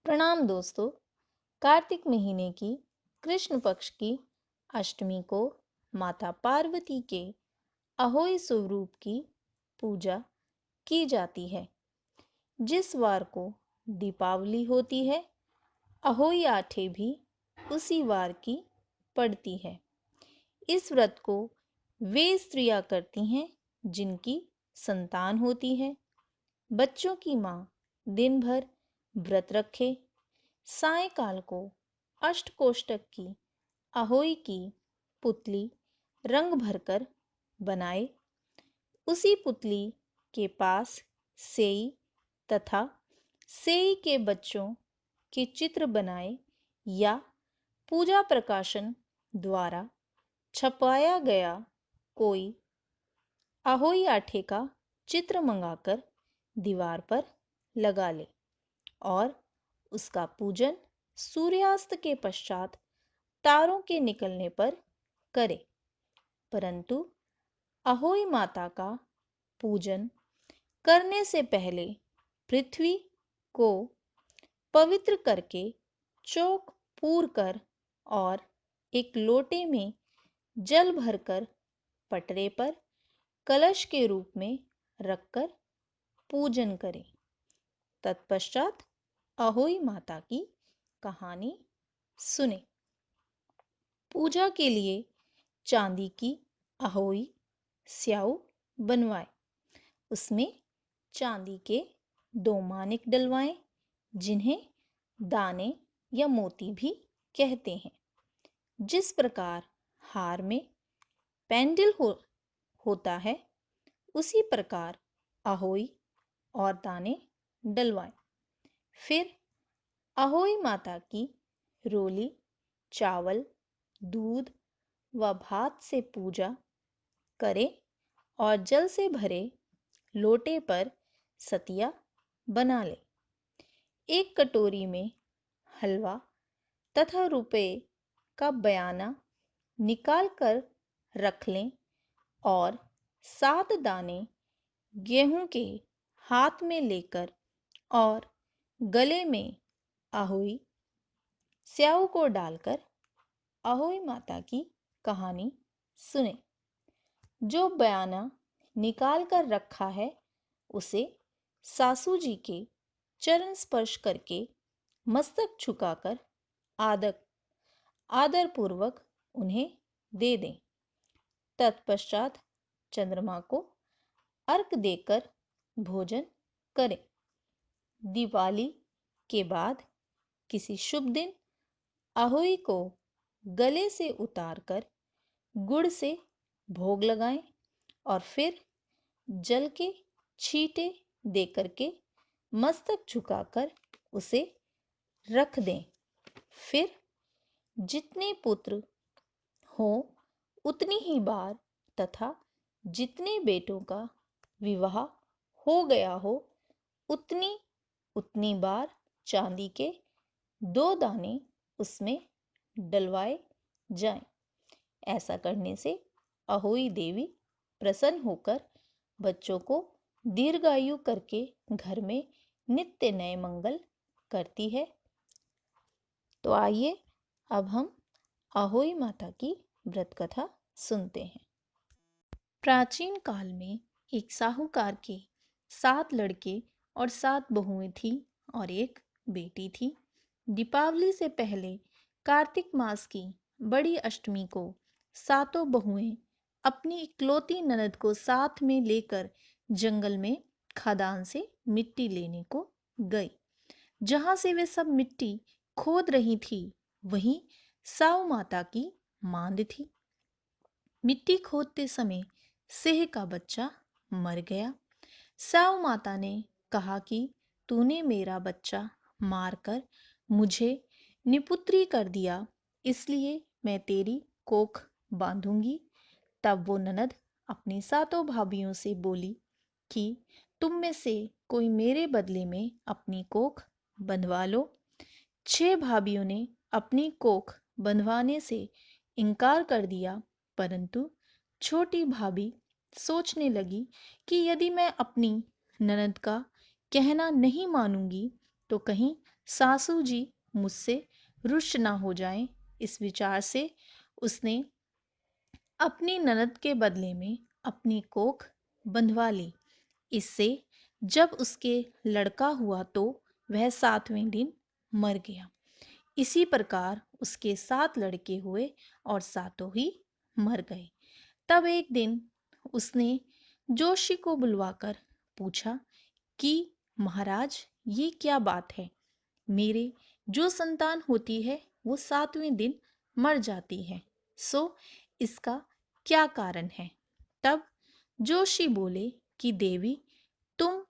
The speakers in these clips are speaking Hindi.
प्रणाम दोस्तों। कार्तिक महीने की कृष्ण पक्ष की अष्टमी को माता पार्वती के अहोई स्वरूप की पूजा की जाती है। जिस वार को दीपावली होती है, अहोई आठे भी उसी वार की पड़ती है। इस व्रत को वे स्त्रियां करती हैं जिनकी संतान होती है। बच्चों की माँ दिन भर व्रत रखे, सायंकाल को अष्टकोष्ठक की अहोई की पुतली रंग भरकर बनाए, उसी पुतली के पास सेई तथा सेई के बच्चों के चित्र बनाए या पूजा प्रकाशन द्वारा छपाया गया कोई अहोई आठे का चित्र मंगाकर दीवार पर लगा ले और उसका पूजन सूर्यास्त के पश्चात तारों के निकलने पर करे। परंतु अहोई माता का पूजन करने से पहले पृथ्वी को पवित्र करके चौक पूर कर और एक लोटे में जल भरकर पटरे पर कलश के रूप में रखकर पूजन करें। तत्पश्चात अहोई माता की कहानी सुने। पूजा के लिए चांदी की अहोई स्याऊ बनवाए, उसमें चांदी के 2 मानिक डलवाएं, जिन्हें दाने या मोती भी कहते हैं। जिस प्रकार हार में पेंडल होता है, उसी प्रकार अहोई और दाने डलवाएं। फिर अहोई माता की रोली चावल, दूध व भात से पूजा करें और जल से भरे लोटे पर सतिया बना ले। एक कटोरी में हलवा तथा रुपए का बयाना निकाल कर रख लें और 7 दाने गेहूं के हाथ में लेकर और गले में अहोई स्याऊ को डालकर अहोई माता की कहानी सुने। जो बयाना निकाल कर रखा है, उसे सासू जी के चरण स्पर्श करके मस्तक झुकाकर आदर आदर पूर्वक उन्हें दे दें। तत्पश्चात चंद्रमा को अर्घ देकर भोजन करें। दिवाली के बाद किसी शुभ दिन अहोई को गले से उतारकर गुड़ से भोग लगाएं और फिर जल के छींटे देकर के मस्तक झुकाकर उसे रख दें। फिर जितने पुत्र हो उतनी ही बार तथा जितने बेटों का विवाह हो गया हो उतनी उतनी बार चांदी के 2 दाने उसमें डलवाए जाएं। ऐसा करने से अहोई देवी प्रसन्न होकर बच्चों को दीर्घायु करके घर में नित्य नए मंगल करती है। तो आइए अब हम अहोई माता की व्रत कथा सुनते हैं। प्राचीन काल में एक साहूकार के 7 लड़के और 7 बहुएं थी और एक बेटी थी। दीपावली से पहले कार्तिक मास की बड़ी अष्टमी को सातों बहुएं अपनी इकलौती ननद को साथ में लेकर जंगल में खदान से मिट्टी लेने को गई। जहां से वे सब मिट्टी खोद रही थी, वहीं साऊ माता की मांद थी। मिट्टी खोदते समय सिंह का बच्चा मर गया। साऊ माता ने कहा कि तूने मेरा बच्चा मारकर मुझे निपुत्री कर दिया, इसलिए मैं तेरी कोख बांधूंगी। तब वो ननद अपनी सातों भाभियों से बोली कि तुम में से कोई मेरे बदले में अपनी कोख बंधवा लो। 6 भाभियों ने अपनी कोख बंधवाने से इनकार कर दिया, परंतु छोटी भाभी सोचने लगी कि यदि मैं अपनी ननद का कहना नहीं मानूंगी तो कहीं सासू जी मुझसे रुष्ट ना हो जाएं। इस विचार से उसने अपनी ननद के बदले में अपनी कोख बंधवा ली। इससे जब उसके लड़का हुआ तो वह 7वें दिन मर गया। इसी प्रकार उसके 7 लड़के हुए और सातों ही मर गए। तब एक दिन उसने जोशी को बुलवाकर पूछा कि महाराज, ये क्या बात है? मेरे जो संतान होती है वो 7वें दिन मर जाती है, सो इसका क्या कारण है? तब जोशी बोले कि देवी, तुम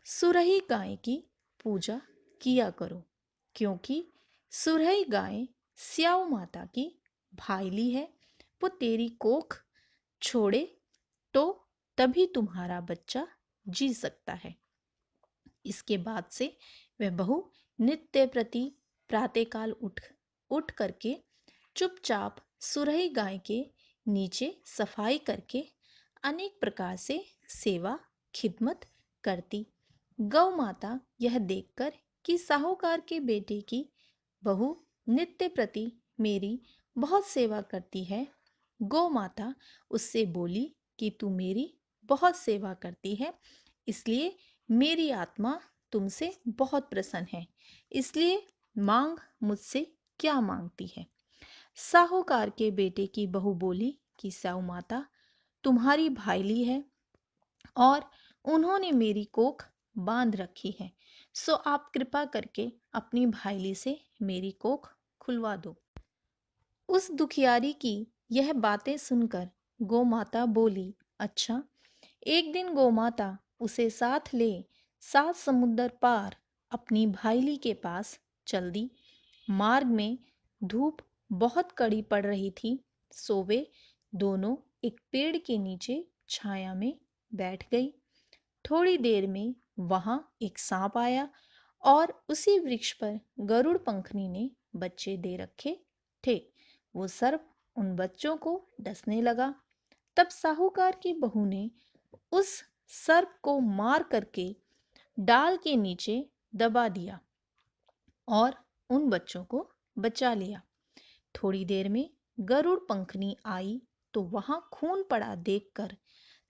सुरही गाय की पूजा किया करो, क्योंकि सुरही गाय स्याऊ माता की भाईली है। वो तेरी कोख छोड़े तो तभी तुम्हारा बच्चा जी सकता है। इसके बाद से वह बहू नित्य प्रति प्रातःकाल उठ करके चुपचाप सुरही गाय के नीचे सफाई करके अनेक प्रकार से सेवा खिदमत करती। गौ माता यह देखकर कि साहूकार के बेटे की बहू नित्य प्रति मेरी बहुत सेवा करती है, गौ माता उससे बोली कि तू मेरी बहुत सेवा करती है, इसलिए मेरी आत्मा तुमसे बहुत प्रसन्न है। इसलिए मांग मुझसे क्या मांगती है? साहूकार के बेटे की बहू बोली कि साहू माता तुम्हारी भाईली है और उन्होंने मेरी कोख बांध रखी है, सो आप कृपा करके अपनी भाईली से मेरी कोख खुलवा दो। उस दुखियारी की यह बातें सुनकर गोमाता बोली, अच्छा। एक दिन गोमाता उसे साथ ले 7 समुंदर पार अपनी भाईली के पास चल दी। मार्ग में धूप बहुत कड़ी पड़ रही थी, सो वे दोनों एक पेड़ के नीचे छाया में बैठ गई। थोड़ी देर में वहां एक सांप आया और उसी वृक्ष पर गरुड़ पंखनी ने बच्चे दे रखे थे। वो सर्प उन बच्चों को डसने लगा। तब साहूकार की बहू ने उस सर्प को मार करके डाल के नीचे दबा दिया और उन बच्चों को बचा लिया। थोड़ी देर में गरुड़ पंखनी आई तो वहां खून पड़ा देखकर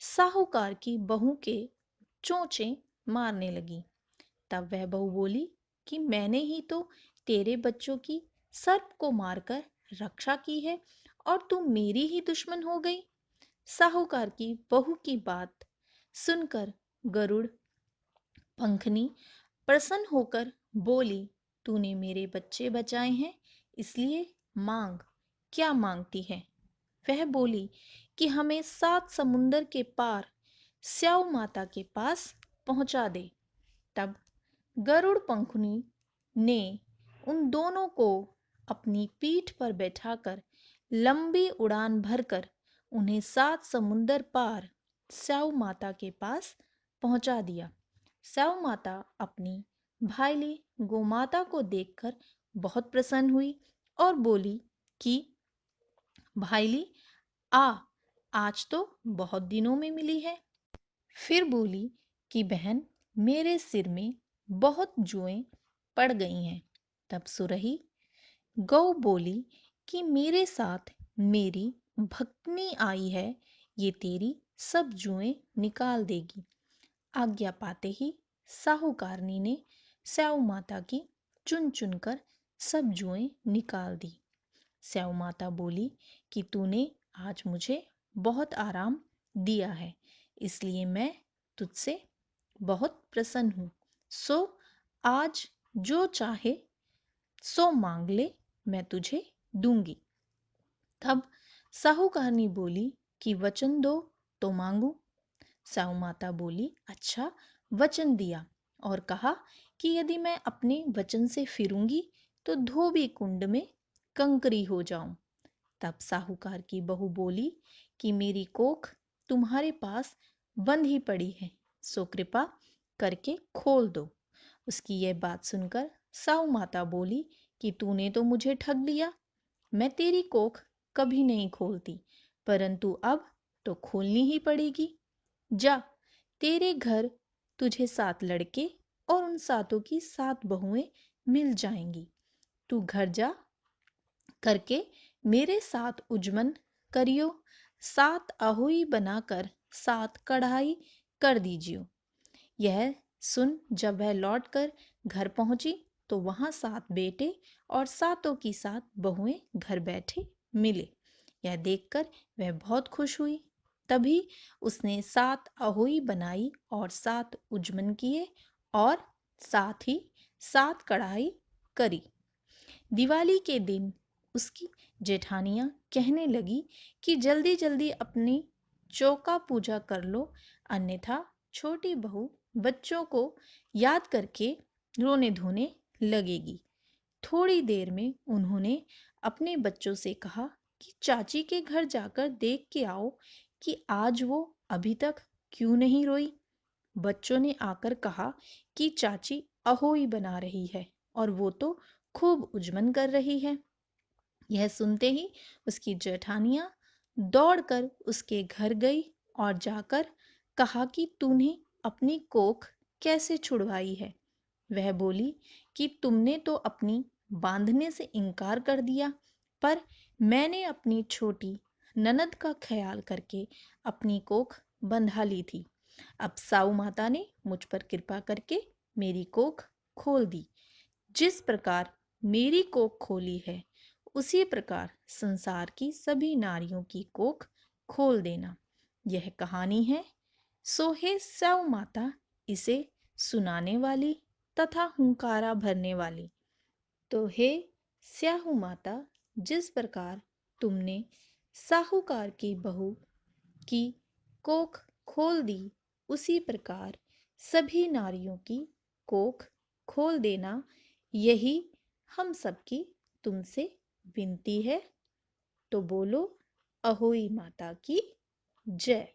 साहूकार की बहू के चोंचे मारने लगी। तब वह बहू बोली कि मैंने ही तो तेरे बच्चों की सर्प को मारकर रक्षा की है और तू मेरी ही दुश्मन हो गई। साहूकार की बहू की बात सुनकर गरुड़ पंखनी प्रसन्न होकर बोली, तूने मेरे बच्चे बचाए हैं, इसलिए मांग। क्या मांगती है? वह बोली कि हमें 7 समुंदर के पार स्याऊ माता के पास पहुंचा दे। तब गरुड़ पंखुनी ने उन दोनों को अपनी पीठ पर बैठाकर लंबी उड़ान भरकर उन्हें 7 समुंदर पार स्याऊ माता के पास पहुंचा दिया। स्याऊ माता अपनी भाईली गोमाता को देखकर बहुत प्रसन्न हुई और बोली कि भाईली आ, आज तो बहुत दिनों में मिली है। फिर बोली कि बहन, मेरे सिर में बहुत जुएं पड़ गई हैं। तब सुरही गौ बोली कि मेरे साथ मेरी भक्तनी आई है, ये तेरी सब जुएं निकाल देगी। आज्ञा पाते ही साहूकारनी ने स्याऊ माता की चुन चुनकर सब जुएं निकाल दी। स्याऊ माता बोली कि तूने आज मुझे बहुत आराम दिया है, इसलिए मैं तुझसे बहुत प्रसन्न हूँ। सो आज जो चाहे सो मांग ले, मैं तुझे दूंगी। तब साहूकारनी बोली कि वचन दो तो मांगू। साहू माता बोली, अच्छा, वचन दिया और कहा कि यदि मैं अपने वचन से फिरूंगी तो धोबी कुंड में कंकरी हो जाऊं। तब साहूकार की बहू बोली कि मेरी कोख तुम्हारे पास बंद ही पड़ी है, सो कृपा करके खोल दो। उसकी यह बात सुनकर साहू माता बोली कि तूने तो मुझे ठग लिया, मैं तेरी कोख कभी नहीं खोलती, परंतु अब तो खोलनी ही पड़ेगी। जा, तेरे घर तुझे 7 लड़के और उन सातों की 7 बहुएं मिल जाएंगी। तू घर जा करके मेरे साथ उजमन करियो, 7 अहोई बनाकर 7 कढ़ाई कर दीजियो। यह सुन जब वह लौटकर घर पहुंची तो वहां 7 बेटे और सातों की 7 बहुएं घर बैठे मिले। यह देखकर वह बहुत खुश हुई। तभी उसने 7 अहोई बनाई और 7 उजमन किए और साथ ही 7 कढ़ाई करी। दिवाली के दिन उसकी जेठानियां कहने लगी कि जल्दी जल्दी अपनी चौका पूजा कर लो, अन्यथा छोटी बहू बच्चों को याद करके रोने धोने लगेगी। थोड़ी देर में उन्होंने अपने बच्चों से कहा कि चाची के घर जाकर देख के आओ कि आज वो अभी तक क्यों नहीं रोई। बच्चों ने आकर कहा कि चाची अहोई बना रही है और वो तो खूब उजमन कर रही है। यह सुनते ही उसकी जेठानियां दौड़कर उसके घर गई और जाकर कहा कि तूने अपनी कोख कैसे छुड़वाई है। वह बोली कि तुमने तो अपनी बांधने से इनकार कर दिया, पर मैंने अपनी छोटी ननद का ख्याल करके अपनी कोख बंधा ली थी। अब साऊ माता ने मुझ पर कृपा करके मेरी कोख खोल दी। जिस प्रकार मेरी कोख खोली है उसी प्रकार संसार की सभी नारियों की कोख खोल देना। यह कहानी है। सो हे सौ माता, इसे सुनाने वाली तथा हुंकारा भरने वाली। तो हे स्याहू माता, जिस प्रकार तुमने साहूकार की बहू की कोख खोल दी उसी प्रकार सभी नारियों की कोख खोल देना, यही हम सबकी तुमसे विनती है। तो बोलो अहोई माता की जय।